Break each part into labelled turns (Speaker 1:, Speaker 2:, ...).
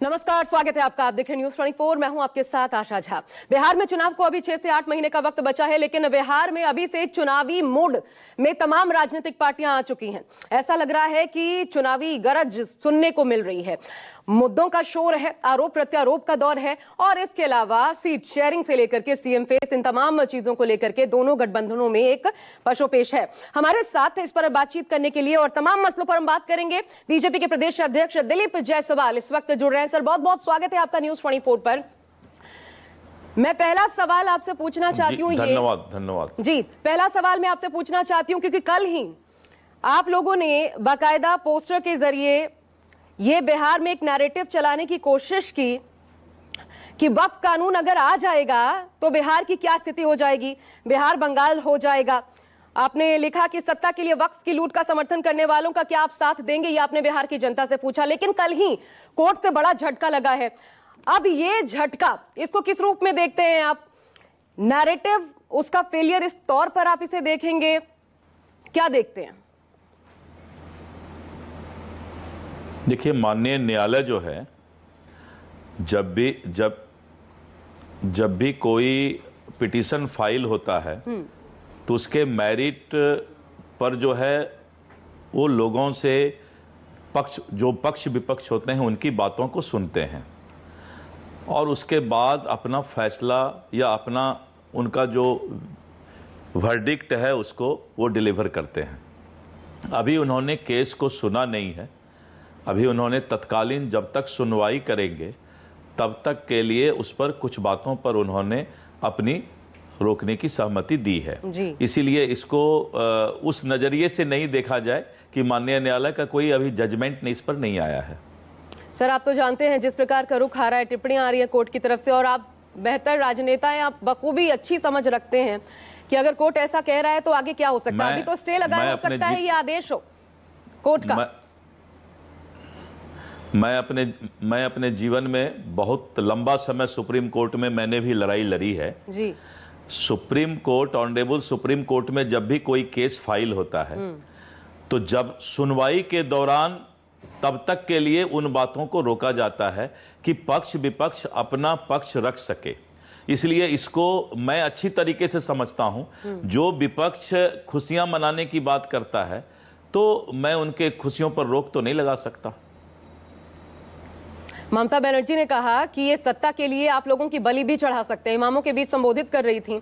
Speaker 1: नमस्कार, स्वागत है आपका। आप देख रहे न्यूज 24। मैं हूं आपके साथ आशा झा। बिहार में चुनाव को अभी 6 से 8 महीने का वक्त बचा है, लेकिन बिहार में अभी से चुनावी मूड में तमाम राजनीतिक पार्टियां आ चुकी हैं। ऐसा लग रहा है कि चुनावी गरज सुनने को मिल रही है। मुद्दों का शोर है, आरोप प्रत्यारोप का दौर है, और इसके अलावा सीट शेयरिंग से लेकर के सीएम फेस, इन तमाम चीजों को लेकर के दोनों गठबंधनों में एक पशोपेश है। हमारे साथ इस पर बातचीत करने के लिए और तमाम मसलों पर हम बात करेंगे बीजेपी के प्रदेश अध्यक्ष दिलीप जायसवाल इस वक्त जुड़ रहे हैं। सर, बहुत बहुत स्वागत है आपका न्यूज 24 पर। मैं पहला सवाल आपसे पूछना चाहती हूँ,
Speaker 2: धन्यवाद
Speaker 1: जी, पहला सवाल मैं आपसे पूछना चाहती हूँ क्योंकि कल ही आप लोगों ने बाकायदा पोस्टर के जरिए ये बिहार में एक नैरेटिव चलाने की कोशिश की कि वक्फ कानून अगर आ जाएगा तो बिहार की क्या स्थिति हो जाएगी, बिहार बंगाल हो जाएगा। आपने लिखा कि सत्ता के लिए वक्फ की लूट का समर्थन करने वालों का क्या आप साथ देंगे, ये आपने बिहार की जनता से पूछा। लेकिन कल ही कोर्ट से बड़ा झटका लगा है। अब ये झटका, इसको किस रूप में देखते हैं आप? नैरेटिव, उसका फेलियर इस तौर पर आप इसे देखेंगे, क्या देखते हैं?
Speaker 2: देखिए, माननीय न्यायालय जो है, जब भी कोई पिटीशन फाइल होता है तो उसके मेरिट पर जो है वो लोगों से पक्ष विपक्ष होते हैं उनकी बातों को सुनते हैं और उसके बाद अपना फैसला या अपना उनका जो वर्डिक्ट है उसको वो डिलीवर करते हैं। अभी उन्होंने केस को सुना नहीं है। अभी उन्होंने तत्कालीन जब तक सुनवाई करेंगे तब तक के लिए उस पर कुछ बातों पर उन्होंने अपनी रोकने की सहमति दी है। इसीलिए इसको उस नजरिए से नहीं देखा जाए कि माननीय न्यायालय का कोई अभी जजमेंट इस पर नहीं आया है।
Speaker 1: सर, आप तो जानते हैं जिस प्रकार का रुख आ रहा है, टिप्पणियां आ रही है कोर्ट की तरफ से, और आप बेहतर राजनेता हैं, आप बखूबी अच्छी समझ रखते हैं कि अगर कोर्ट ऐसा कह रहा है तो आगे क्या हो सकता है। अभी तो स्टे लगाया, हो सकता है ये आदेश हो कोर्ट का।
Speaker 2: मैं अपने जीवन में बहुत लंबा समय सुप्रीम कोर्ट में मैंने भी लड़ाई लड़ी है
Speaker 1: जी।
Speaker 2: Supreme Court, honourable Supreme Court में जब भी कोई केस फाइल होता है तो जब सुनवाई के दौरान तब तक के लिए उन बातों को रोका जाता है कि पक्ष विपक्ष अपना पक्ष रख सके। इसलिए इसको मैं अच्छी तरीके से समझता हूं। जो विपक्ष खुशियां मनाने की बात करता है तो मैं उनके खुशियों पर रोक तो नहीं लगा सकता।
Speaker 1: ममता बनर्जी ने कहा कि ये सत्ता के लिए आप लोगों की बलि भी चढ़ा सकते हैं। इमामों के बीच संबोधित कर रही थी।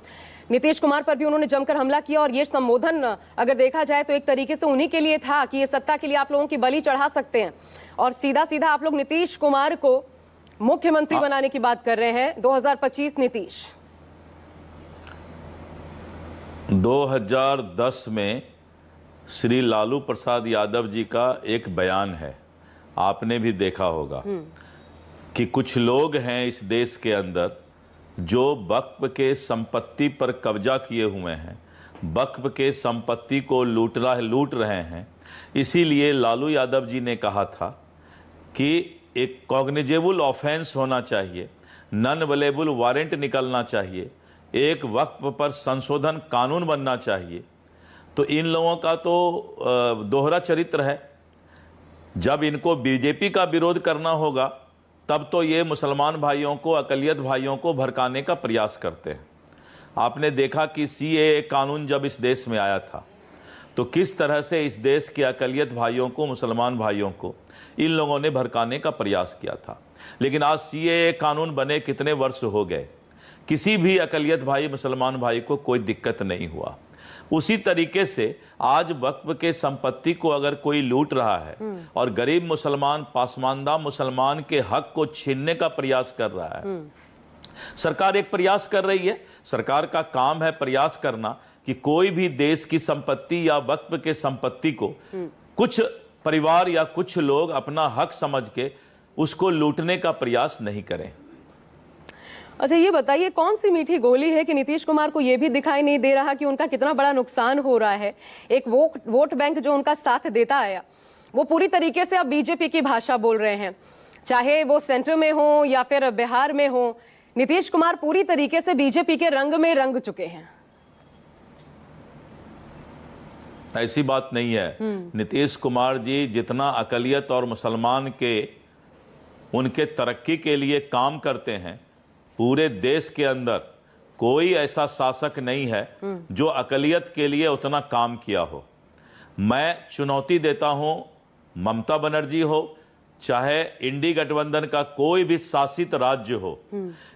Speaker 1: नीतीश कुमार पर भी उन्होंने जमकर हमला किया, और ये संबोधन अगर देखा जाए तो एक तरीके से उन्हीं के लिए था कि ये सत्ता के लिए आप लोगों की बलि चढ़ा सकते हैं। और सीधा सीधा आप लोग नीतीश कुमार को मुख्यमंत्री बनाने की बात कर रहे हैं। 2025 नीतीश।
Speaker 2: 2010 में श्री लालू प्रसाद यादव जी का एक बयान है, आपने भी देखा होगा कि कुछ लोग हैं इस देश के अंदर जो वक्फ के संपत्ति पर कब्जा किए हुए हैं, वक्फ के संपत्ति को लूट रहे हैं। इसीलिए लालू यादव जी ने कहा था कि एक कॉग्निजेबल ऑफेंस होना चाहिए, नॉन अवेलेबल वारंट निकलना चाहिए, एक वक्फ पर संशोधन कानून बनना चाहिए। तो इन लोगों का तो दोहरा चरित्र है। जब इनको बीजेपी का विरोध करना होगा तब तो ये मुसलमान भाइयों को, अकलियत भाइयों को भड़काने का प्रयास करते हैं। आपने देखा कि सीएए कानून जब इस देश में आया था तो किस तरह से इस देश के अकलियत भाइयों को, मुसलमान भाइयों को इन लोगों ने भड़काने का प्रयास किया था। लेकिन आज सीएए कानून बने कितने वर्ष हो गए, किसी भी अकलियत भाई, मुसलमान भाई को कोई दिक्कत नहीं हुआ। उसी तरीके से आज वक्फ के संपत्ति को अगर कोई लूट रहा है और गरीब मुसलमान, पासमानदा मुसलमान के हक को छीनने का प्रयास कर रहा है, सरकार एक प्रयास कर रही है। सरकार का काम है प्रयास करना कि कोई भी देश की संपत्ति या वक्फ के संपत्ति को कुछ परिवार या कुछ लोग अपना हक समझ के उसको लूटने का प्रयास नहीं करें।
Speaker 1: अच्छा, ये बताइए कौन सी मीठी गोली है कि नीतीश कुमार को यह भी दिखाई नहीं दे रहा कि उनका कितना बड़ा नुकसान हो रहा है। एक वोट बैंक जो उनका साथ देता आया वो पूरी तरीके से अब बीजेपी की भाषा बोल रहे हैं, चाहे वो सेंटर में हो या फिर बिहार में हो। नीतीश कुमार पूरी तरीके से बीजेपी के रंग में रंग चुके हैं।
Speaker 2: ऐसी बात नहीं है। नीतीश कुमार जी जितना अकलियत और मुसलमान के उनके तरक्की के लिए काम करते हैं। पूरे देश के अंदर कोई ऐसा शासक नहीं है जो अकलियत के लिए उतना काम किया हो। मैं चुनौती देता हूं, ममता बनर्जी हो चाहे इंडी गठबंधन का कोई भी शासित राज्य हो,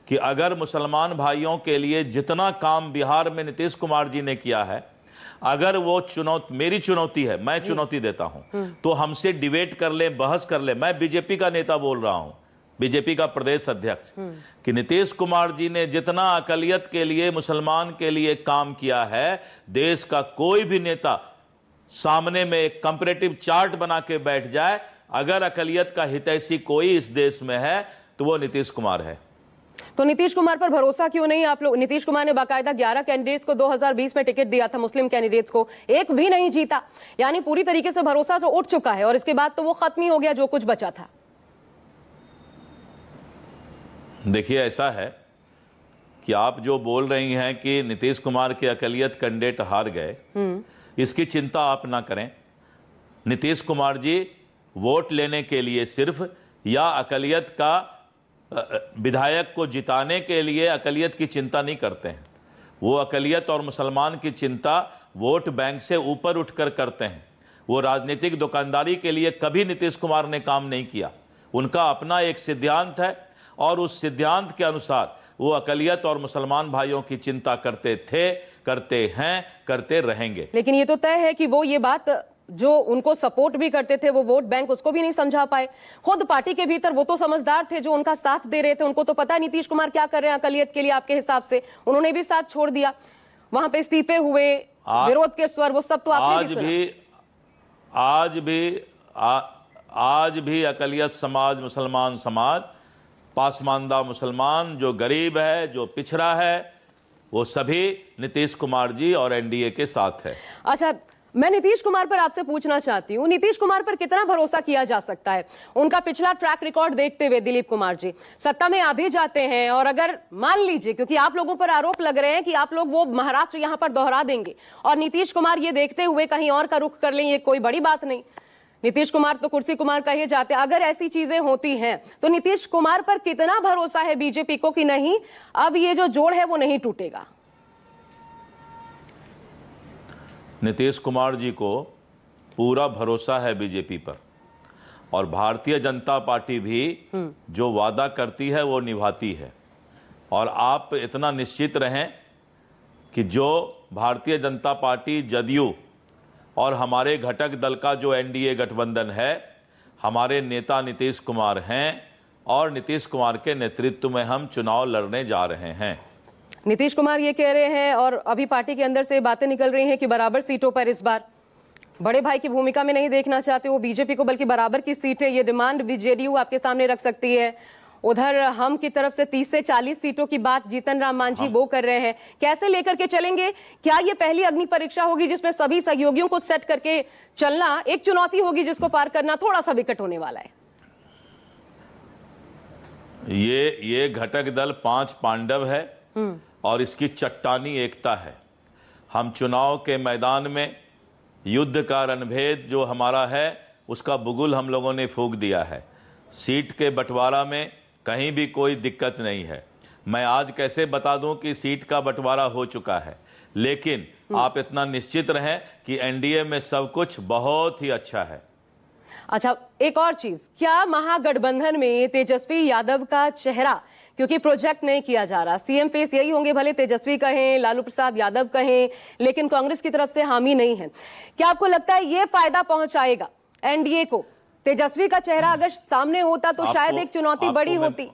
Speaker 2: कि अगर मुसलमान भाइयों के लिए जितना काम बिहार में नीतीश कुमार जी ने किया है, अगर वो मेरी चुनौती है, मैं चुनौती देता हूं, तो हमसे डिबेट कर ले, बहस कर ले। मैं बीजेपी का नेता बोल रहा हूं, बीजेपी का प्रदेश अध्यक्ष, कि नीतीश कुमार जी ने जितना अकलियत के लिए, मुसलमान के लिए काम किया है, देश का कोई भी नेता सामने में एक कंपैरेटिव चार्ट बना के बैठ जाए, अगर अकलियत का हितैषी कोई इस देश में है तो वो नीतीश कुमार है।
Speaker 1: तो नीतीश कुमार पर भरोसा क्यों नहीं आप लोग? नीतीश कुमार ने बाकायदा 11 कैंडिडेट्स को 2020 में टिकट दिया था, मुस्लिम कैंडिडेट्स को एक भी नहीं जीता। यानी पूरी तरीके से भरोसा तो उठ चुका है और इसके बाद तो वो खत्म ही हो गया जो कुछ बचा था।
Speaker 2: देखिए, ऐसा है कि आप जो बोल रही हैं कि नीतीश कुमार के अकलियत कैंडिडेट हार गए, इसकी चिंता आप ना करें। नीतीश कुमार जी वोट लेने के लिए सिर्फ, या अकलियत का विधायक को जिताने के लिए अकलियत की चिंता नहीं करते हैं। वो अकलियत और मुसलमान की चिंता वोट बैंक से ऊपर उठकर करते हैं। वो राजनीतिक दुकानदारी के लिए कभी नीतीश कुमार ने काम नहीं किया। उनका अपना एक सिद्धांत है और उस सिद्धांत के अनुसार वो अकलियत और मुसलमान भाइयों की चिंता करते थे, करते हैं, करते रहेंगे।
Speaker 1: लेकिन ये तो तय है कि वो ये बात जो उनको सपोर्ट भी करते थे, वो वोट बैंक उसको भी नहीं समझा पाए। खुद पार्टी के भीतर वो तो समझदार थे जो उनका साथ दे रहे थे, उनको तो पता है नीतीश कुमार क्या कर रहे हैं अकलियत के लिए। आपके हिसाब से उन्होंने भी साथ छोड़ दिया, वहां पे इस्तीफे हुए, विरोध के स्वर, वो सब तो आपने
Speaker 2: आज भी अकलियत समाज, मुसलमान समाज, पासमानदा मुसलमान, जो गरीब है, जो पिछड़ा है, वो सभी नीतीश कुमार जी और एनडीए के साथ है।
Speaker 1: अच्छा, मैं नीतीश कुमार पर आपसे पूछना चाहती हूँ, नीतीश कुमार पर कितना भरोसा किया जा सकता है? उनका पिछला ट्रैक रिकॉर्ड देखते हुए दिलीप कुमार जी सत्ता में आ भी जाते हैं, और अगर मान लीजिए, क्योंकि आप लोगों पर आरोप लग रहे हैं कि आप लोग वो महाराष्ट्र यहां पर दोहरा देंगे, और नीतीश कुमार ये देखते हुए कहीं और का रुख कर लें, ये कोई बड़ी बात नहीं। नीतीश कुमार तो कुर्सी कुमार कहे जाते हैं। अगर ऐसी चीजें होती हैं तो नीतीश कुमार पर कितना भरोसा है बीजेपी को कि नहीं, अब ये जो जोड़ है वो नहीं टूटेगा?
Speaker 2: नीतीश कुमार जी को पूरा भरोसा है बीजेपी पर, और भारतीय जनता पार्टी भी जो वादा करती है वो निभाती है। और आप इतना निश्चित रहें कि जो भारतीय जनता पार्टी, जदयू और हमारे घटक दल का जो एनडीए गठबंधन है, हमारे नेता नीतीश कुमार हैं, और नीतीश कुमार के नेतृत्व में हम चुनाव लड़ने जा रहे हैं।
Speaker 1: नीतीश कुमार ये कह रहे हैं, और अभी पार्टी के अंदर से बातें निकल रही हैं कि बराबर सीटों पर इस बार बड़े भाई की भूमिका में नहीं देखना चाहते वो बीजेपी को, बल्कि बराबर की सीटें, ये डिमांड भी जेडीयू आपके सामने रख सकती है। उधर हम की तरफ से 30 से 40 सीटों की बात जीतन राम मांझी वो कर रहे हैं। कैसे लेकर के चलेंगे? क्या ये पहली अग्नि परीक्षा होगी जिसमें सभी सहयोगियों को सेट करके चलना एक चुनौती होगी जिसको पार करना थोड़ा सा विकट होने वाला है?
Speaker 2: ये घटक दल 5 पांडव है और इसकी चट्टानी एकता है। हम चुनाव के मैदान में युद्ध का रणभेद जो हमारा है उसका बुगुल हम लोगों ने फूंक दिया है। सीट के बंटवारा में कहीं भी कोई दिक्कत नहीं है। मैं आज कैसे बता दूं कि सीट का बंटवारा हो चुका है, लेकिन आप इतना निश्चित रहें कि एनडीए में सब कुछ बहुत ही अच्छा है।
Speaker 1: अच्छा, एक और चीज, क्या महागठबंधन में तेजस्वी यादव का चेहरा, क्योंकि प्रोजेक्ट नहीं किया जा रहा, सीएम फेस यही होंगे, भले तेजस्वी कहें, लालू प्रसाद यादव कहें, लेकिन कांग्रेस की तरफ से हामी नहीं है। क्या आपको लगता है ये फायदा पहुंचाएगा एनडीए को? तेजस्वी का चेहरा अगर सामने होता तो शायद एक चुनौती बड़ी होती।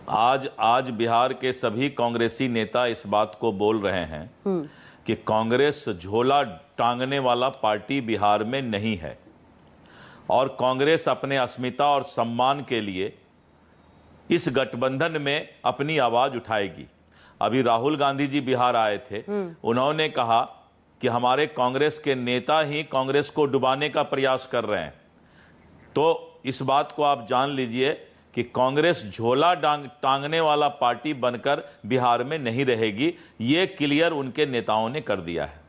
Speaker 2: आज बिहार के सभी कांग्रेसी नेता इस बात को बोल रहे हैं कि कांग्रेस झोला टांगने वाला पार्टी बिहार में नहीं है, और कांग्रेस अपने अस्मिता और सम्मान के लिए इस गठबंधन में अपनी आवाज उठाएगी। अभी राहुल गांधी जी बिहार आए थे, उन्होंने कहा कि हमारे कांग्रेस के नेता ही कांग्रेस को डुबाने का प्रयास कर रहे हैं। तो इस बात को आप जान लीजिए कि कांग्रेस झोला टांगने वाला पार्टी बनकर बिहार में नहीं रहेगी। ये क्लियर उनके नेताओं ने कर दिया है।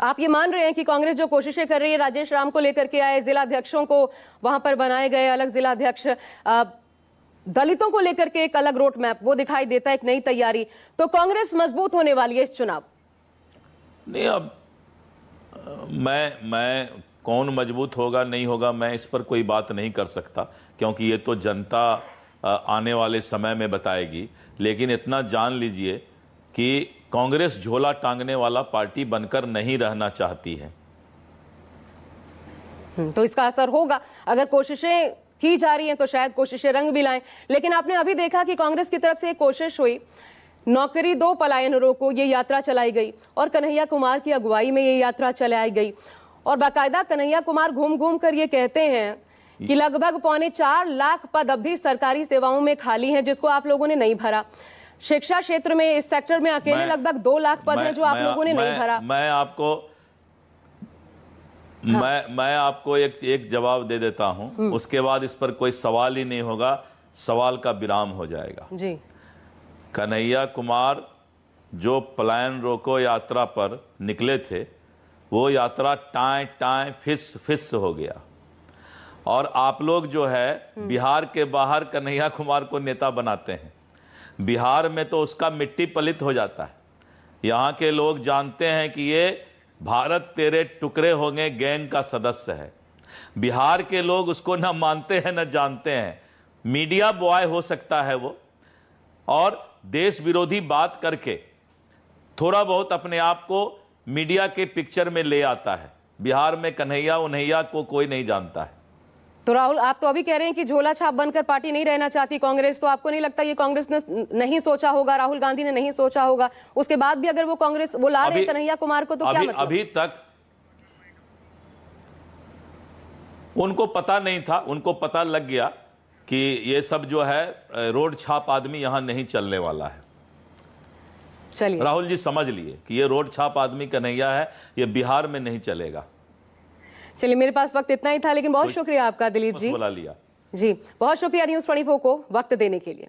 Speaker 1: आप ये मान रहे हैं कि कांग्रेस जो कोशिशें कर रही है, राजेश राम को लेकर के आए, जिला अध्यक्षों को वहां पर बनाए गए अलग जिला अध्यक्ष, दलितों को लेकर के एक अलग रोड मैप वो दिखाई देता है, एक नई तैयारी, तो कांग्रेस मजबूत होने वाली है इस चुनाव?
Speaker 2: नहीं, अब मैं कौन मजबूत होगा नहीं होगा मैं इस पर कोई बात नहीं कर सकता, क्योंकि ये तो जनता आने वाले समय में बताएगी। लेकिन इतना जान लीजिए कि कांग्रेस झोला टांगने वाला पार्टी बनकर नहीं रहना चाहती है।
Speaker 1: तो इसका असर होगा। अगर कोशिशें की जा रही हैं तो शायद कोशिशें रंग भी लाएं। लेकिन आपने अभी देखा कि कांग्रेस की तरफ से एक कोशिश हुई, नौकरी दो पलायन रोको, ये यात्रा चलाई गई और कन्हैया कुमार की अगुवाई में ये यात्रा चलाई गई। और बाकायदा कन्हैया कुमार घूम घूम कर ये कहते हैं कि लगभग 4.25 लाख पद अब भी सरकारी सेवाओं में खाली हैं, जिसको आप लोगों ने नहीं भरा। शिक्षा क्षेत्र में, इस सेक्टर में अकेले लगभग 2 लाख पद हैं जो आप लोगों ने नहीं भरा।
Speaker 2: मैं आपको एक जवाब दे देता हूं, उसके बाद इस पर कोई सवाल ही नहीं होगा, सवाल का विराम हो जाएगा
Speaker 1: जी।
Speaker 2: कन्हैया कुमार जो पलायन रोको यात्रा पर निकले थे, वो यात्रा टाएं टाएं फिस फिस हो गया। और आप लोग जो है बिहार के बाहर कन्हैया कुमार को नेता बनाते हैं, बिहार में तो उसका मिट्टी पलित हो जाता है। यहाँ के लोग जानते हैं कि ये भारत तेरे टुकड़े होंगे गैंग का सदस्य है। बिहार के लोग उसको न मानते हैं न जानते हैं। मीडिया बॉय हो सकता है वो, और देश विरोधी बात करके थोड़ा बहुत अपने आप को मीडिया के पिक्चर में ले आता है। बिहार में कन्हैया उन्हैया को कोई नहीं जानता है।
Speaker 1: तो राहुल, आप तो अभी कह रहे हैं कि झोला छाप बनकर पार्टी नहीं रहना चाहती कांग्रेस, तो आपको नहीं लगता ये कांग्रेस ने नहीं सोचा होगा, राहुल गांधी ने नहीं सोचा होगा, उसके बाद भी अगर वो कांग्रेस वो ला रहे हैं कन्हैया कुमार को, तो क्या मतलब?
Speaker 2: अभी तक उनको पता नहीं था, उनको पता लग गया कि ये सब जो है रोड छाप आदमी यहां नहीं चलने वाला है।
Speaker 1: चलिए
Speaker 2: राहुल जी समझ लिए कि ये रोड छाप आदमी कन्हैया है, ये बिहार में नहीं चलेगा।
Speaker 1: चलिए, मेरे पास वक्त इतना ही था, लेकिन बहुत शुक्रिया आपका दिलीप जी।
Speaker 2: बुला लिया
Speaker 1: जी, बहुत शुक्रिया न्यूज़ 24 को वक्त देने के लिए।